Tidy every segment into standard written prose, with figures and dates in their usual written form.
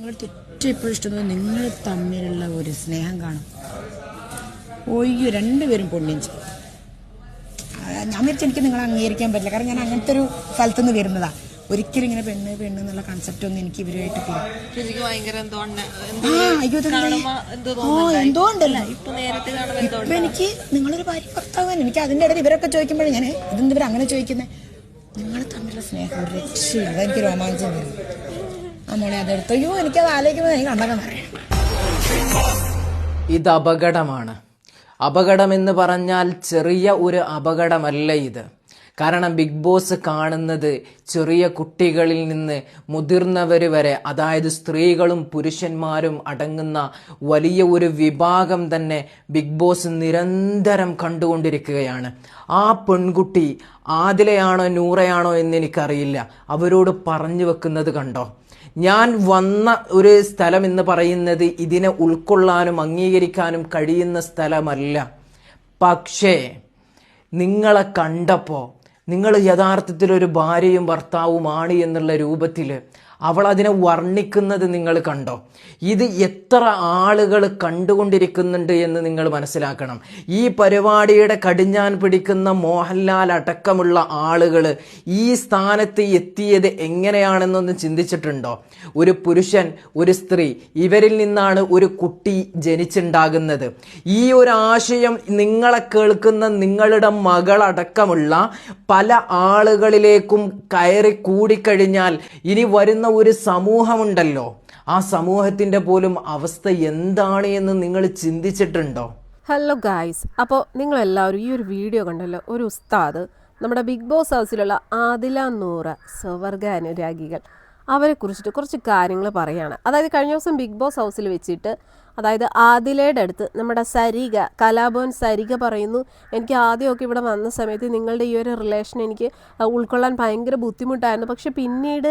ഏറ്റവും ഇപ്പോഴും ഇഷ്ടം നിങ്ങൾ തമ്മിലുള്ള ഒരു സ്നേഹം കാണും. ഒയ്യോ, രണ്ടുപേരും പുണ്യം ചെയ്യും. ഞാൻ വിചാരിച്ചു എനിക്ക് നിങ്ങളെ അംഗീകരിക്കാൻ പറ്റില്ല, കാരണം ഞാൻ അങ്ങനത്തെ ഒരു സ്ഥലത്തു നിന്ന് വരുന്നതാ. ഒരിക്കലും ഇങ്ങനെ പെണ്ണ് പെണ്ണ് എന്നുള്ള കൺസെപ്റ്റ് ഒന്നും എനിക്ക് ഇവരുമായിട്ട് എന്തോ ഉണ്ടല്ലോ. ഇപ്പൊ എനിക്ക് നിങ്ങളൊരു ഭാര്യ ഭർത്താവ്, എനിക്ക് അതിന്റെ ഇടയിൽ ഇവരൊക്കെ ചോദിക്കുമ്പോഴേ ഞാൻ ഇതെന്ത് ഇവർ അങ്ങനെ ചോദിക്കുന്നത്. നിങ്ങൾ തമ്മിലുള്ള സ്നേഹം ഒരു രക്ഷയില്ല. അതെനിക്ക് രോമാഞ്ചം വരും. മോളെ അതെടുത്ത് അയ്യോ എനിക്കത് ആലോചിക്കുമ്പോൾ എനിക്ക് കണ്ടകം പറയാം. ഇത് അപകടമാണ്. അപകടമെന്ന് പറഞ്ഞാൽ ചെറിയ ഒരു അപകടമല്ല ഇത്. കാരണം ബിഗ് ബോസ് കാണുന്നത് ചെറിയ കുട്ടികളിൽ നിന്ന് മുതിർന്നവർ വരെ, അതായത് സ്ത്രീകളും പുരുഷന്മാരും അടങ്ങുന്ന വലിയ ഒരു വിഭാഗം തന്നെ ബിഗ് ബോസ് നിരന്തരം കണ്ടുകൊണ്ടിരിക്കുകയാണ്. ആ പെൺകുട്ടി ആദിലയാണോ നൂറയാണോ എന്ന് എനിക്കറിയില്ല, അവരോട് പറഞ്ഞു വെക്കുന്നത് കണ്ടോ. ഞാൻ വന്ന ഒരു സ്ഥലം എന്ന് പറയുന്നത് ഇതിനെ ഉൾക്കൊള്ളാനും അംഗീകരിക്കാനും കഴിയുന്ന സ്ഥലമല്ല. പക്ഷേ നിങ്ങളെ കണ്ടപ്പോൾ നിങ്ങൾ യഥാർത്ഥത്തിൽ ഒരു ഭാര്യയും ഭർത്താവുമാണ് എന്നുള്ള രൂപത്തിൽ അവൾ അതിനെ വർണ്ണിക്കുന്നത് നിങ്ങൾ കണ്ടോ. ഇത് എത്ര ആളുകൾ കണ്ടുകൊണ്ടിരിക്കുന്നുണ്ട് എന്ന് നിങ്ങൾ മനസ്സിലാക്കണം. ഈ പരിപാടിയുടെ കടിഞ്ഞാൻ പിടിക്കുന്ന മോഹൻലാൽ അടക്കമുള്ള ആളുകൾ ഈ സ്ഥാനത്ത് എത്തിയത് എങ്ങനെയാണെന്നൊന്ന് ചിന്തിച്ചിട്ടുണ്ടോ? ഒരു പുരുഷൻ, ഒരു സ്ത്രീ, ഇവരിൽ നിന്നാണ് ഒരു കുട്ടി ജനിച്ചുണ്ടാകുന്നത്. ഈ ഒരു ആശയം നിങ്ങളെ കേൾക്കുന്ന നിങ്ങളുടെ മകളടക്കമുള്ള പല ആളുകളിലേക്കും കയറി കൂടിക്കഴിഞ്ഞാൽ ഇനി വരുന്ന ഒരു സമൂഹമുണ്ടല്ലോ, ആ സമൂഹത്തിന്റെ പോലും അവസ്ഥ എന്താണ് എന്ന് നിങ്ങൾ ചിന്തിച്ചിട്ടുണ്ടോ? ഹലോ ഗായ്സ്, അപ്പോൾ നിങ്ങളെല്ലാവരും ഈ ഒരു വീഡിയോ കണ്ടല്ലോ. ഒരു ഉസ്താദ് നമ്മുടെ ബിഗ് ബോസ് ഹൗസിലുള്ള ആദില നൂറ സ്വർഗ അനുരാഗികൾ അവരെ കുറിച്ചിട്ട് കുറച്ച് കാര്യങ്ങൾ പറയുകയാണ്. അതായത് കഴിഞ്ഞ ദിവസം ബിഗ് ബോസ് ഹൗസിൽ വെച്ചിട്ട്, അതായത് ആദിലയുടെ അടുത്ത് നമ്മുടെ സരിക, കലാഭവൻ സരിക പറയുന്നു, എനിക്ക് ആദ്യമൊക്കെ ഇവിടെ വന്ന സമയത്ത് നിങ്ങളുടെ ഈ ഒരു റിലേഷൻ എനിക്ക് ഉൾക്കൊള്ളാൻ ഭയങ്കര ബുദ്ധിമുട്ടായിരുന്നു. പക്ഷെ പിന്നീട്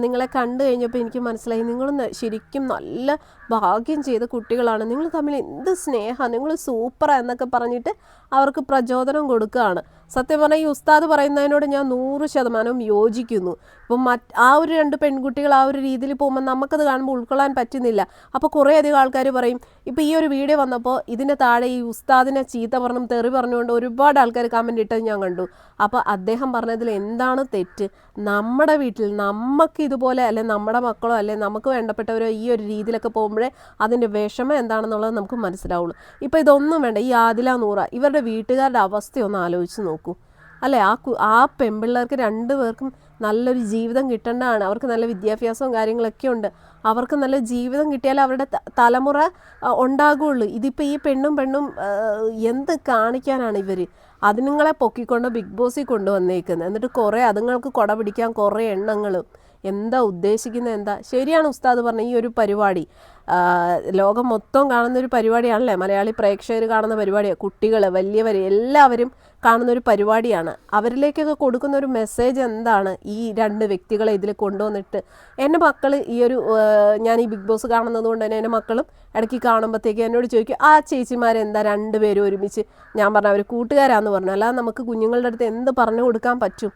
നിങ്ങളെ കണ്ടു കഴിഞ്ഞപ്പോൾ എനിക്ക് മനസ്സിലായി നിങ്ങൾ ശരിക്കും നല്ല ഭാഗ്യം ചെയ്ത കുട്ടികളാണ്, നിങ്ങൾ തമ്മിൽ എന്ത് സ്നേഹമാണ്, നിങ്ങൾ സൂപ്പറാണ് എന്നൊക്കെ പറഞ്ഞിട്ട് അവർക്ക് പ്രചോദനം കൊടുക്കുകയാണ്. സത്യം പറഞ്ഞാൽ ഈ ഉസ്താദ് പറയുന്നതിനോട് ഞാൻ 100% യോജിക്കുന്നു. ഇപ്പം ആ ഒരു രണ്ട് പെൺകുട്ടികൾ ആ ഒരു രീതിയിൽ പോകുമ്പോൾ നമുക്കത് കാണുമ്പോൾ ഉൾക്കൊള്ളാൻ പറ്റുന്നില്ല. അപ്പോൾ കുറേ അധികം ആൾക്കാർ പറയും, ഇപ്പോൾ ഈ ഒരു വീഡിയോ വന്നപ്പോൾ ഇതിൻ്റെ താഴെ ഈ ഉസ്താദിനെ ചീത്ത പറഞ്ഞും തെറി പറഞ്ഞുകൊണ്ട് ഒരുപാട് ആൾക്കാർ കമൻറ്റ് ഇട്ടത് ഞാൻ കണ്ടു. അപ്പോൾ അദ്ദേഹം പറഞ്ഞതിൽ എന്താണ് തെറ്റ്? നമ്മുടെ വീട്ടിൽ നമുക്ക് ഇതുപോലെ, അല്ലെ നമ്മുടെ മക്കളോ അല്ലെ നമുക്ക് വേണ്ടപ്പെട്ടവരോ ഈ ഒരു രീതിയിലൊക്കെ പോകുമ്പോഴേ അതിൻ്റെ വിഷമം എന്താണെന്നുള്ളത് നമുക്ക് മനസ്സിലാവുള്ളൂ. ഇപ്പോൾ ഇതൊന്നും വേണ്ട, ഈ ആദില നൂറ ഇവരുടെ വീട്ടുകാരുടെ അവസ്ഥയൊന്ന് ആലോചിച്ച് നോക്കൂ. അല്ലേ, ആ പെൺപിള്ളേർക്ക് രണ്ടുപേർക്കും നല്ലൊരു ജീവിതം കിട്ടേണ്ടതാണ്. അവർക്ക് നല്ല വിദ്യാഭ്യാസവും കാര്യങ്ങളൊക്കെ ഉണ്ട്. അവർക്ക് നല്ല ജീവിതം കിട്ടിയാൽ അവരുടെ തലമുറ ഉണ്ടാകുള്ളൂ. ഇതിപ്പോൾ ഈ പെണ്ണും എന്ത് കാണിക്കാനാണ് ഇവർ? അതുങ്ങളെ പൊക്കിക്കൊണ്ട് ബിഗ് ബോസിൽ കൊണ്ടുവന്നേക്കുന്നത്. എന്നിട്ട് കുറേ അതുങ്ങൾക്ക് കുട പിടിക്കാൻ കുറേ എണ്ണങ്ങളും. എന്താ ഉദ്ദേശിക്കുന്നത്? എന്താ? ശരിയാണ് ഉസ്താദ് പറഞ്ഞ ഈ ഒരു പരിപാടി ലോകം മൊത്തം കാണുന്നൊരു പരിപാടിയാണല്ലേ, മലയാളി പ്രേക്ഷകർ കാണുന്ന പരിപാടിയാണ്. കുട്ടികൾ, വലിയവർ എല്ലാവരും കാണുന്നൊരു പരിപാടിയാണ്. അവരിലേക്കൊക്കെ കൊടുക്കുന്ന ഒരു മെസ്സേജ് എന്താണ്? ഈ രണ്ട് വ്യക്തികളെ ഇതിൽ കൊണ്ടുവന്നിട്ട് എൻ്റെ മക്കൾ ഈ ഒരു ഞാൻ ഈ ബിഗ് ബോസ് കാണുന്നത് കൊണ്ട് തന്നെ എൻ്റെ മക്കളും ഇടയ്ക്ക് കാണുമ്പോഴത്തേക്ക് എന്നോട് ചോദിക്കും, ആ ചേച്ചിമാരെന്താ രണ്ടുപേരും ഒരുമിച്ച്? ഞാൻ പറഞ്ഞു അവർ കൂട്ടുകാരാന്ന് പറഞ്ഞു. അല്ലാതെ നമുക്ക് കുഞ്ഞുങ്ങളുടെ അടുത്ത് എന്ത് പറഞ്ഞു കൊടുക്കാൻ പറ്റും?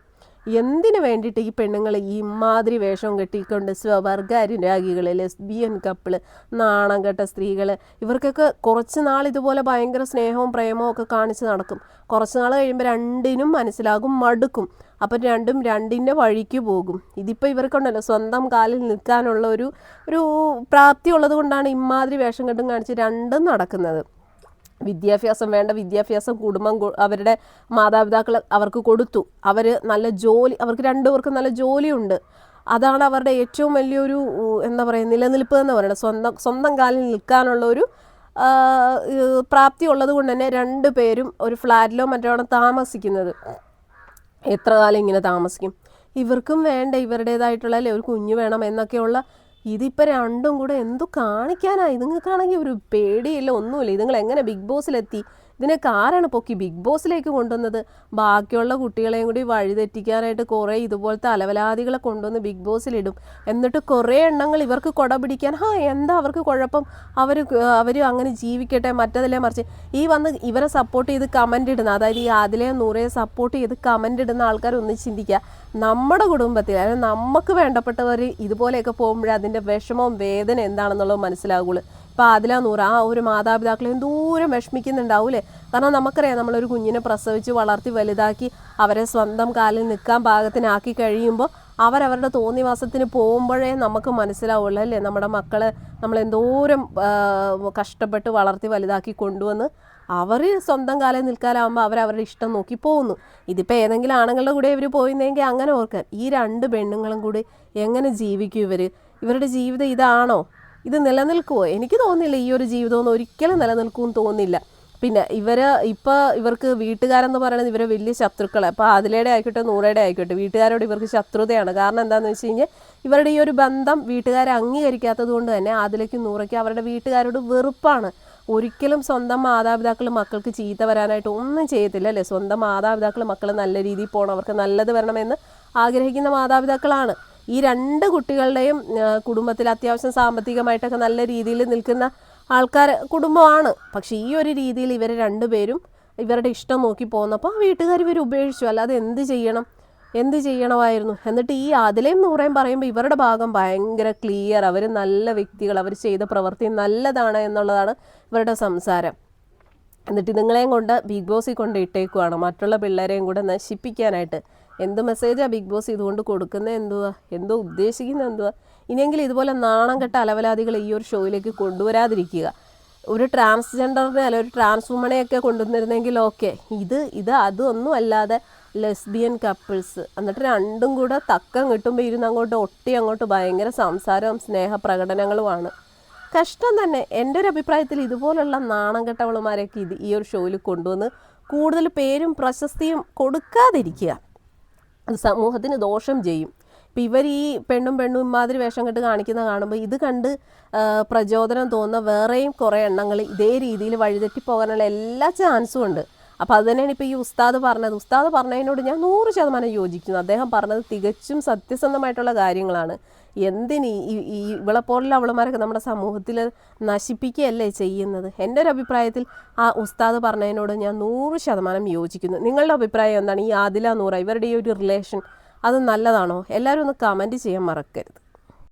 എന്തിനു വേണ്ടിയിട്ട് ഈ പെണ്ണുങ്ങൾ ഈ ഇമാതിരി വേഷം കെട്ടിക്കൊണ്ട് സ്വവർഗ അനുരാഗികൾ, ലെസ്ബിയൻ കപ്പിള്, നാണം കെട്ട സ്ത്രീകൾ, ഇവർക്കൊക്കെ കുറച്ച് നാൾ ഇതുപോലെ ഭയങ്കര സ്നേഹവും പ്രേമവും ഒക്കെ കാണിച്ച് നടക്കും. കുറച്ച് നാൾ കഴിയുമ്പോൾ രണ്ടിനും മനസ്സിലാകും, മടുക്കും. അപ്പം രണ്ടിൻ്റെ വഴിക്ക് പോകും. ഇതിപ്പോൾ ഇവർക്കുണ്ടല്ലോ സ്വന്തം കാലിൽ നിൽക്കാനുള്ള ഒരു പ്രാപ്തി ഉള്ളത് കൊണ്ടാണ് ഇമാതിരി വേഷം കെട്ടും കാണിച്ച് രണ്ടും നടക്കുന്നത്. വിദ്യാഭ്യാസം വേണ്ട വിദ്യാഭ്യാസം കുടുംബം അവരുടെ മാതാപിതാക്കൾ അവർക്ക് കൊടുത്തു. അവർ നല്ല ജോലി, അവർക്ക് രണ്ടുപേർക്കും നല്ല ജോലിയുണ്ട്. അതാണ് അവരുടെ ഏറ്റവും വലിയൊരു എന്താ പറയുക നിലനിൽപ്പ് എന്ന് പറയുന്നത്. സ്വന്തം കാലിൽ നിൽക്കാനുള്ള ഒരു പ്രാപ്തി ഉള്ളത് കൊണ്ട് തന്നെ രണ്ടുപേരും ഒരു ഫ്ലാറ്റിലോ മറ്റോ താമസിക്കുന്നത്. എത്ര കാലം ഇങ്ങനെ താമസിക്കും? ഇവർക്കും വേണ്ട ഇവരുടേതായിട്ടുള്ള അല്ലേ ഒരു കുഞ്ഞു വേണം എന്നൊക്കെയുള്ള. ഇതിപ്പോൾ രണ്ടും കൂടെ എന്തു കാണിക്കാനാണ്? ഇതുങ്ങൾക്കാണെങ്കിൽ ഒരു പേടിയില്ല, ഒന്നുമില്ല. ഇതുങ്ങൾ എങ്ങനെ ബിഗ് ബോസിലെത്തി? ഇതിനൊക്കെ ആരാണ് പൊക്കി ബിഗ് ബോസിലേക്ക് കൊണ്ടുവന്നത്? ബാക്കിയുള്ള കുട്ടികളെയും കൂടി വഴിതെറ്റിക്കാനായിട്ട് കുറേ ഇതുപോലത്തെ അലവലാദികളെ കൊണ്ടുവന്ന് ബിഗ് ബോസിലിടും. എന്നിട്ട് കുറേ എണ്ണങ്ങൾ ഇവർക്ക് കൊട പിടിക്കാൻ, എന്താ അവർക്ക് കുഴപ്പം, അവർ അങ്ങനെ ജീവിക്കട്ടെ, മറ്റതിലെ മറിച്ച് ഈ വന്ന് ഇവരെ സപ്പോർട്ട് ചെയ്ത് കമൻ്റ് ഇടുന്ന, അതായത് ഈ ആദിലെ നൂറയെ സപ്പോർട്ട് ചെയ്ത് കമൻ്റ് ഇടുന്ന ആൾക്കാർ ഒന്ന് ചിന്തിക്കുക. നമ്മുടെ കുടുംബത്തിൽ അതായത് നമുക്ക് വേണ്ടപ്പെട്ടവർ ഇതുപോലെയൊക്കെ പോകുമ്പോഴേ അതിൻ്റെ വിഷമവും വേദന എന്താണെന്നുള്ളത് മനസ്സിലാകുള്ളൂ. ഇപ്പോൾ ആദില നൂറ് ആ ഒരു മാതാപിതാക്കളെ എന്തോരം വിഷമിക്കുന്നുണ്ടാവൂലേ? കാരണം നമുക്കറിയാം, നമ്മളൊരു കുഞ്ഞിനെ പ്രസവിച്ച് വളർത്തി വലുതാക്കി അവരെ സ്വന്തം കാലിൽ നിൽക്കാൻ പാകത്തിനാക്കി കഴിയുമ്പോൾ അവരവരുടെ തോന്നിവാസത്തിന് പോകുമ്പോഴേ നമുക്ക് മനസ്സിലാവുള്ളൂ അല്ലേ, നമ്മുടെ മക്കളെ നമ്മൾ എന്തോരം കഷ്ടപ്പെട്ട് വളർത്തി വലുതാക്കി കൊണ്ടുവന്ന് അവർ സ്വന്തം കാലിൽ നിൽക്കാനാകുമ്പോൾ അവരവരുടെ ഇഷ്ടം നോക്കി പോകുന്നു. ഇതിപ്പോൾ ഏതെങ്കിലും ആണുങ്ങളുടെ കൂടെ ഇവർ പോയിരുന്നെങ്കിൽ അങ്ങനെ ഓർക്കാൻ, ഈ 2 പെണ്ണുങ്ങളും കൂടി എങ്ങനെ ജീവിക്കും ഇവരുടെ ജീവിതം ഇതാണോ? ഇത് നിലനിൽക്കുമോ? എനിക്ക് തോന്നുന്നില്ല ഈ ഒരു ജീവിതമൊന്നും ഒരിക്കലും നിലനിൽക്കുമെന്ന് തോന്നുന്നില്ല. പിന്നെ ഇവർക്ക് വീട്ടുകാരെന്ന് പറയുന്നത് ഇവരെ വലിയ ശത്രുക്കളെ. അപ്പോൾ അതിലേടെ ആയിക്കോട്ടെ നൂറയുടെ ആയിക്കോട്ടെ, വീട്ടുകാരോട് ഇവർക്ക് ശത്രുതയാണ്. കാരണം എന്താണെന്ന് വെച്ച് കഴിഞ്ഞാൽ ഇവരുടെ ഈ ഒരു ബന്ധം വീട്ടുകാരെ അംഗീകരിക്കാത്തത് കൊണ്ട് തന്നെ അതിലേക്കും നൂറയ്ക്കും അവരുടെ വീട്ടുകാരോട് വെറുപ്പാണ്. ഒരിക്കലും സ്വന്തം മാതാപിതാക്കൾ മക്കൾക്ക് ചീത്ത വരാനായിട്ട് ഒന്നും ചെയ്യത്തില്ല അല്ലേ? സ്വന്തം മാതാപിതാക്കൾ മക്കൾ നല്ല രീതിയിൽ പോകണം, അവർക്ക് നല്ലത് വരണമെന്ന് ആഗ്രഹിക്കുന്ന മാതാപിതാക്കളാണ്. ഈ 2 കുട്ടികളുടെയും കുടുംബത്തിൽ അത്യാവശ്യം സാമ്പത്തികമായിട്ടൊക്കെ നല്ല രീതിയിൽ നിൽക്കുന്ന ആൾക്കാർ കുടുംബമാണ്. പക്ഷേ ഈ ഒരു രീതിയിൽ ഇവർ 2 പേരും ഇവരുടെ ഇഷ്ടം നോക്കി പോകുന്നപ്പോൾ വീട്ടുകാർ ഇവർ ഉപേക്ഷിച്ചു. അല്ലാതെ എന്ത് ചെയ്യണമായിരുന്നു? എന്നിട്ട് ഈ ആദിലയും നൂറയും പറയുമ്പോൾ ഇവരുടെ ഭാഗം ഭയങ്കര ക്ലിയർ, അവർ നല്ല വ്യക്തികൾ, അവർ ചെയ്ത പ്രവൃത്തി നല്ലതാണ് എന്നുള്ളതാണ് ഇവരുടെ സംസാരം. എന്നിട്ട് നിങ്ങളെയും കൊണ്ട് ബിഗ് ബോസിൽ കൊണ്ട് ഇട്ടേക്കുവാണ് മറ്റുള്ള പിള്ളേരെയും കൂടെ നശിപ്പിക്കാനായിട്ട്. എന്ത് മെസ്സേജാണ് ബിഗ് ബോസ് ഇതുകൊണ്ട് കൊടുക്കുന്നത്? എന്തോ ഉദ്ദേശിക്കുന്നത് എന്തുവാ? ഇനിയെങ്കിലും ഇതുപോലെ നാണം കെട്ട അലവലാദികൾ ഈ ഒരു ഷോയിലേക്ക് കൊണ്ടുവരാതിരിക്കുക. ഒരു ട്രാൻസ്ജെൻഡറിനെ അല്ല ഒരു ട്രാൻസ് വുമണെയൊക്കെ കൊണ്ടുവന്നിരുന്നെങ്കിൽ ഓക്കെ. ഇത് അതൊന്നും അല്ലാതെ ലെസ്ബിയൻ കപ്പിൾസ്, എന്നിട്ട് 2ഉം കൂടെ തക്കം കിട്ടുമ്പോൾ ഇരുന്ന് അങ്ങോട്ട് ഭയങ്കര സംസാരവും സ്നേഹപ്രകടനങ്ങളുമാണ്. കഷ്ടം തന്നെ. എൻ്റെ ഒരു അഭിപ്രായത്തിൽ ഇതുപോലുള്ള നാണം കെട്ടവളുമാരെയൊക്കെ ഈ ഒരു ഷോയിൽ കൊണ്ടുവന്ന് കൂടുതൽ പേരും പ്രശസ്തിയും കൊടുക്കാതിരിക്കുക. അത് സമൂഹത്തിന് ദോഷം ചെയ്യും. ഇപ്പം ഇവർ ഈ പെണ്ണും ഇമാതിരി വേഷം കെട്ട് കാണിക്കുന്ന കാണുമ്പോൾ ഇത് കണ്ട് പ്രചോദനം തോന്നുന്ന വേറെയും കുറേ എണ്ണങ്ങൾ ഇതേ രീതിയിൽ വഴിതെറ്റിപ്പോകാനുള്ള എല്ലാ ചാൻസും ഉണ്ട്. അപ്പോൾ അത് തന്നെയാണ് ഇപ്പോൾ ഈ ഉസ്താദ് പറഞ്ഞതിനോട് ഞാൻ 100% യോജിക്കുന്നു. അദ്ദേഹം പറഞ്ഞത് തികച്ചും സത്യസന്ധമായിട്ടുള്ള കാര്യങ്ങളാണ്. എന്തിന് ഇവളെപ്പോലുള്ള അവളുമാരൊക്കെ നമ്മുടെ സമൂഹത്തിൽ നശിപ്പിക്കുകയല്ലേ ചെയ്യുന്നത്? എൻ്റെ ഒരു അഭിപ്രായത്തിൽ ആ ഉസ്താദ് പറഞ്ഞതിനോട് ഞാൻ 100% യോജിക്കുന്നു. നിങ്ങളുടെ അഭിപ്രായം എന്താണ്? ഈ ആദില നൂറ ഇവരുടെ ഈ ഒരു റിലേഷൻ അത് നല്ലതാണോ? എല്ലാവരും ഒന്ന് കമൻറ്റ് ചെയ്യാൻ മറക്കരുത്.